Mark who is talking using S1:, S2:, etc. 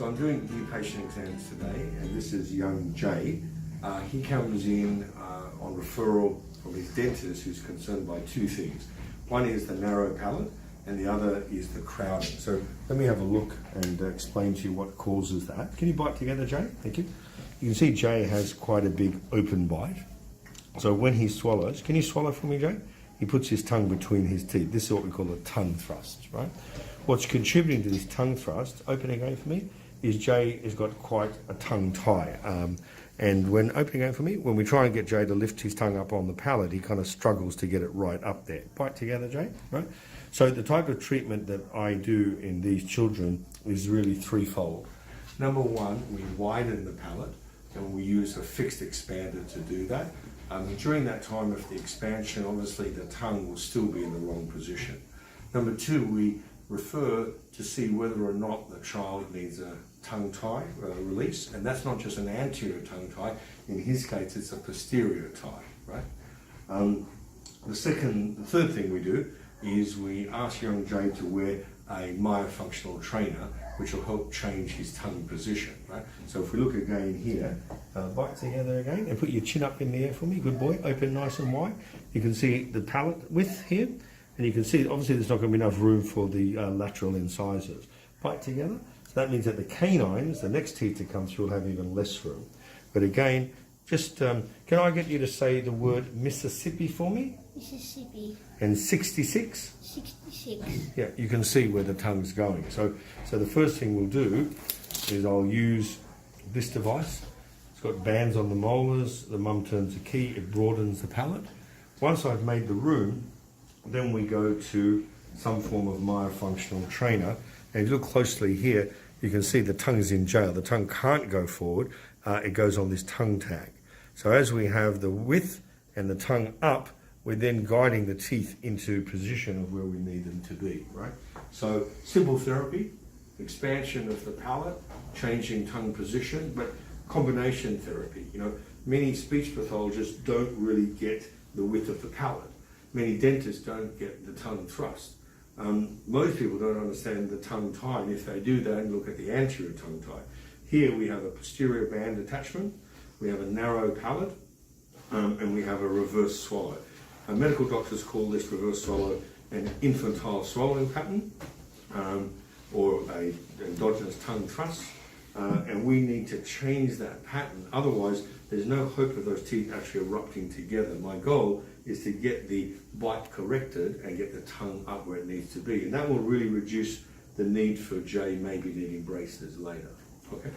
S1: So I'm doing new patient exams today, and this is young Jay. He comes in on referral from his dentist, who's concerned by two things. One is the narrow palate, and the other is the crowding. So let me have a look and explain to you what causes that. Can you bite together, Jay? Thank you. You can see Jay has quite a big open bite. So when he swallows, can you swallow for me, Jay? He puts his tongue between his teeth. This is what we call a tongue thrust, right? What's contributing to this tongue thrust, open again for me, is Jay has got quite a tongue tie. And when opening again for me, when we try and get Jay to lift his tongue up on the palate, he kind of struggles to get it right up there. Bite together, Jay, right? So the type of treatment that I do in these children is really threefold. Number one, we widen the palate, and we use a fixed expander to do that. During that time of the expansion, obviously the tongue will still be in the wrong position. Number two, we refer to see whether or not the child needs a tongue tie release, and that's not just an anterior tongue tie. In his case, it's a posterior tie, right? The third thing we do is we ask young Jay to wear a myofunctional trainer, which will help change his tongue position, right? So if we look again here, bite together again, and put your chin up in the air for me, good boy, open nice and wide. You can see the palate width here, and you can see obviously there's not going to be enough room for the lateral incisors. Bite together, so that means that the canines, the next teeth to come through, will have even less room. But again, just can I get you to say the word Mississippi for me?
S2: Mississippi.
S1: And 66?
S2: 66.
S1: Yeah, you can see where the tongue's going. So the first thing we'll do is I'll use this device. It's got bands on the molars. The mum turns the key. It broadens the palate. Once I've made the room, then we go to some form of myofunctional trainer. And if you look closely here, you can see the tongue is in jail. The tongue can't go forward. It goes on this tongue tag. So as we have the width and the tongue up, we're then guiding the teeth into position of where we need them to be, right? So simple therapy, expansion of the palate, changing tongue position, but combination therapy. You know, many speech pathologists don't really get the width of the palate. Many dentists don't get the tongue thrust. Most people don't understand the tongue tie, and if they do, they don't look at the anterior tongue tie. Here we have a posterior band attachment, we have a narrow palate, and we have a reverse swallow. Medical doctors call this reverse swallow an infantile swallowing pattern, or an endogenous tongue thrust, and we need to change that pattern. Otherwise, there's no hope of those teeth actually erupting together. My goal is to get the bite corrected and get the tongue up where it needs to be, and that will really reduce the need for Jay maybe needing braces later. Okay.